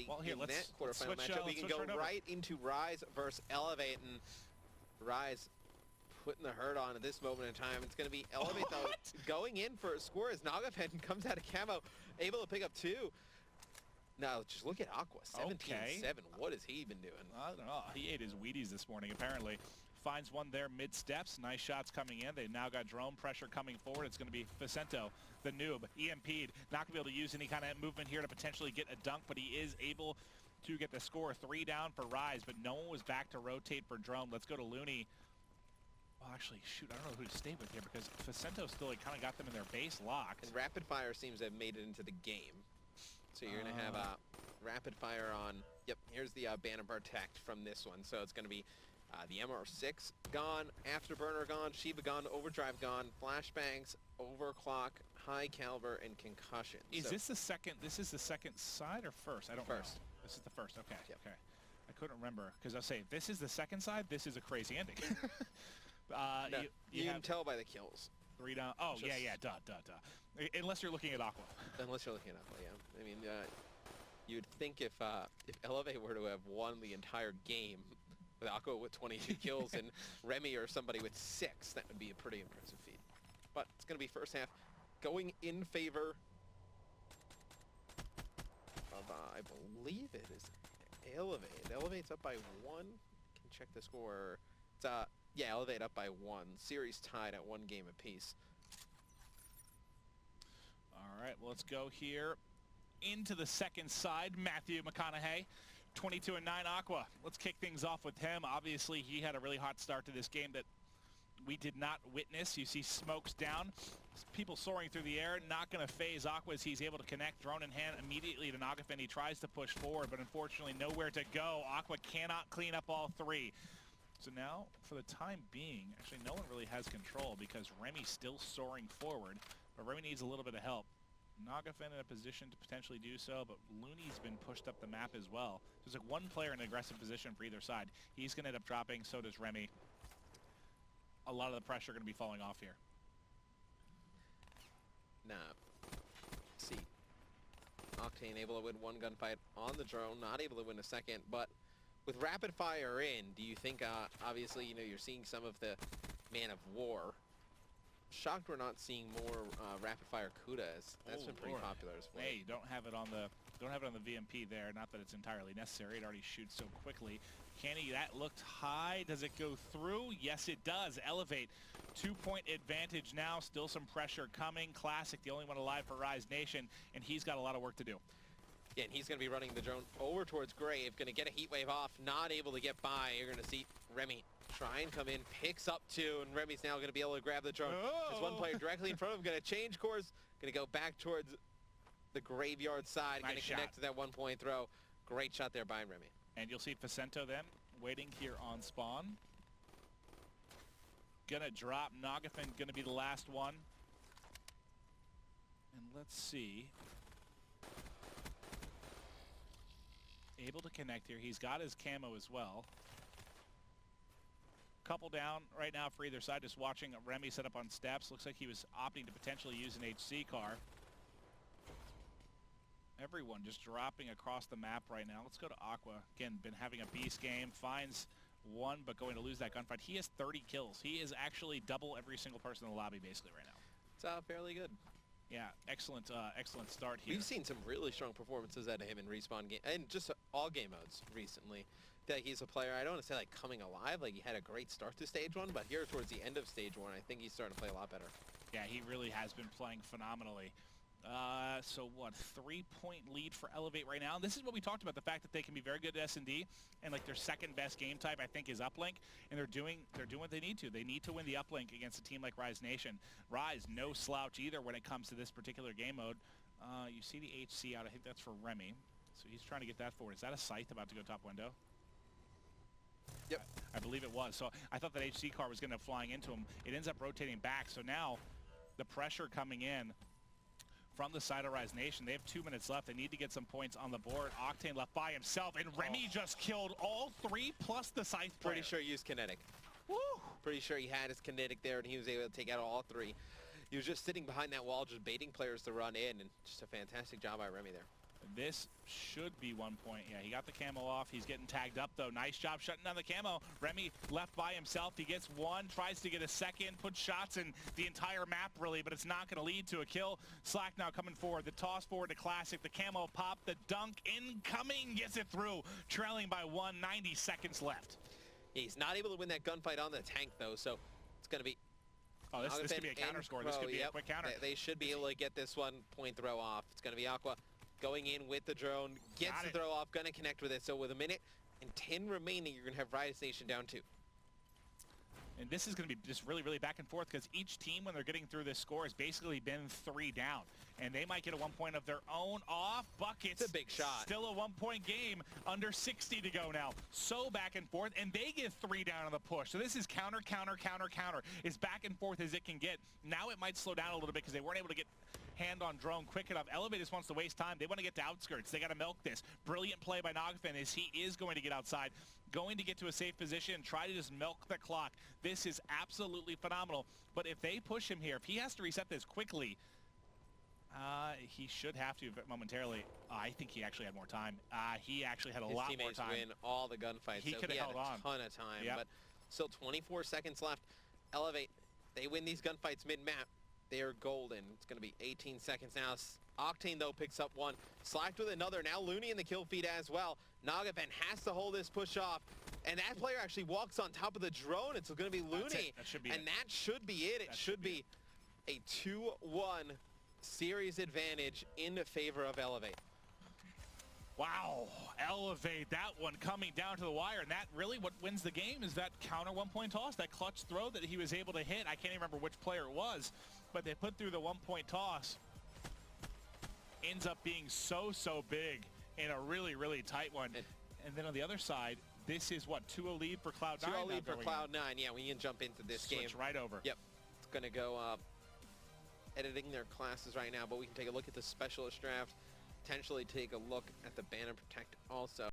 Well, here, let's quarterfinal switch, matchup. We can go right into Rise versus Elevate, and Rise putting the hurt on at this moment in time. It's going to be Elevate, though, going in for a score as Nagafen comes out of camo, able to pick up 2. Now, just look at Aqua, 17-7. What has he been doing? I don't know. He ate his Wheaties this morning, apparently. Finds one there mid-steps. Nice shots coming in. They've now got drone pressure coming forward. It's going to be Vicento, the noob, EMP'd. Not going to be able to use any kind of movement here to potentially get a dunk, but he is able to get the score. 3 down for Rise, but no one was back to rotate for drone. Let's go to Looney. Well, actually, shoot, I don't know who to stay with here because Vicento still kind of got them in their base locked. And Rapid Fire seems to have made it into the game. So you're going to have Rapid Fire on, yep, here's the Banner Protect from this one. So it's going to be the MR6 gone, Afterburner gone, Shiva gone, Overdrive gone, Flashbangs, Overclock, High Caliber, and Concussion. Is this the second, this is the second side or first? I don't know. This is the first, okay, yep. Okay. I couldn't remember because I'll say, this is the second side, this is a crazy ending. No, you can tell by the kills. 3 down. Oh, yeah, duh. Unless you're looking at Aqua. Unless you're looking at Aqua, yeah. I mean, you'd think if Elevate were to have won the entire game with Aqua with 22 kills and Remy or somebody with 6, that would be a pretty impressive feat. But it's going to be first half going in favor of, I believe it is Elevate. Elevate's up by 1. Can check the score. It's, yeah, Elevate up by 1. Series tied at 1 game apiece. All right, well, let's go here into the second side. Matthew McConaughey, 22-9 Aqua. Let's kick things off with him. Obviously, he had a really hot start to this game that we did not witness. You see smokes down, people soaring through the air, not going to phase Aqua as he's able to connect drone in hand immediately to Nagafen. He tries to push forward, but unfortunately nowhere to go. Aqua cannot clean up all 3. So now, for the time being, actually no one really has control because Remy's still soaring forward, but Remy needs a little bit of help. Nagafen in a position to potentially do so, but Looney's been pushed up the map as well. There's like 1 player in an aggressive position for either side. He's going to end up dropping, so does Remy. A lot of the pressure going to be falling off here. Nah. Let's see. Octane able to win 1 gunfight on the drone, not able to win a second, but with Rapid Fire in, do you think, obviously, you know, you're seeing some of the Man of War. Shocked we're not seeing more Rapid Fire Kudas. That's been pretty popular as well. Hey, don't have it on the VMP there. Not that it's entirely necessary. It already shoots so quickly. Kenny, that looked high. Does it go through? Yes, it does. Elevate. 2-point advantage now. Still some pressure coming. Classic, the only one alive for Rise Nation, and he's got a lot of work to do. Yeah, and he's going to be running the drone over towards Grave. Going to get a heat wave off. Not able to get by. You're going to see Remy try and come in. Picks up 2, and Remy's now going to be able to grab the drone. There's 1 player directly in front of him. Going to change course. Going to go back towards the graveyard side. Going to connect to that 1-point throw. Great shot there by Remy. And you'll see Vicento then waiting here on spawn. Going to drop. Nagafen going to be the last one. And let's see. Able to connect here. He's got his camo as well. Couple down right now for either side. Just watching Remy set up on steps. Looks like he was opting to potentially use an HC car. Everyone just dropping across the map right now. Let's go to Aqua. Again, been having a beast game. Finds 1, but going to lose that gunfight. He has 30 kills. He is actually double every single person in the lobby basically right now. It's fairly good. Yeah, excellent excellent start here. We've seen some really strong performances out of him in Respawn game, and just all game modes recently. I feel like he's a player, I don't want to say like coming alive, like he had a great start to Stage 1, but here towards the end of Stage 1, I think he's starting to play a lot better. Yeah, he really has been playing phenomenally. So what, 3-point lead for Elevate right now. And this is what we talked about, the fact that they can be very good at S&D, and like their second best game type I think is uplink, and they're doing what they need to. They need to win the uplink against a team like Rise Nation. Rise, no slouch either when it comes to this particular game mode. You see the HC out, I think that's for Remy. So he's trying to get that forward. Is that a Scythe about to go top window? Yep. I believe it was. So I thought that HC car was going to end up flying into him. It ends up rotating back. So now the pressure coming in from the side of Rise Nation. They have 2 minutes left. They need to get some points on the board. Octane left by himself, and Remy just killed all 3 plus the Scythe player. Pretty sure he used kinetic. Woo! Pretty sure he had his kinetic there, and he was able to take out all 3. He was just sitting behind that wall, just baiting players to run in, and just a fantastic job by Remy there. This should be 1 point. Yeah, he got the camo off. He's getting tagged up, though. Nice job shutting down the camo. Remy left by himself. He gets one, tries to get a second, puts shots in the entire map, really, but it's not going to lead to a kill. Slack now coming forward. The toss forward to Classic. The camo pop. The dunk incoming. Gets it through. Trailing by 1, 90 seconds left. He's not able to win that gunfight on the tank, though, so it's going to be... Oh, this could be a counter score. This could be a quick counter. They should be able to get this one point throw off. It's going to be Aqua going in with the drone, gets the throw off, going to connect with it. So with 1 minute and 10 remaining, you're going to have Riot Nation down 2. And this is going to be just really, really back and forth because each team, when they're getting through this score, has basically been 3 down. And they might get a 1 point of their own off buckets. It's a big shot. Still a 1 point game, under 60 to go now. So back and forth, and they get 3 down on the push. So this is counter, counter, counter, counter. As back and forth as it can get. Now it might slow down a little bit because they weren't able to get hand on drone quick enough. Elevate just wants to waste time. They want to get to outskirts. They got to milk this. Brilliant play by Nogafin as he is going to get outside, going to get to a safe position and try to just milk the clock. This is absolutely phenomenal. But if they push him here, if he has to reset this quickly, he should have to momentarily. I think he actually had more time. He actually had a lot more time. His teammates win all the gunfights. He could have held on. A ton of time, but still 24 seconds left. Elevate, they win these gunfights mid-map. They are golden. It's going to be 18 seconds now. Octane, though, picks up one. Slacked with another. Now Looney in the kill feed as well. Nagaben has to hold this push off. And that player actually walks on top of the drone. It's going to be Looney. That should be and that should be it. It should be a 2-1 series advantage in favor of Elevate. Wow, Elevate, that one coming down to the wire, and that really what wins the game is that counter 1 point toss, that clutch throw that he was able to hit. I can't even remember which player it was, but they put through the 1 point toss. Ends up being so big in a really, really tight one. And then on the other side, this is what, 2-0 lead for Cloud9? 2-0 lead for Cloud9, yeah, we can jump into this game. Switch right over. Yep, it's going to go editing their classes right now, but we can take a look at the specialist draft, potentially take a look at the ban and protect also.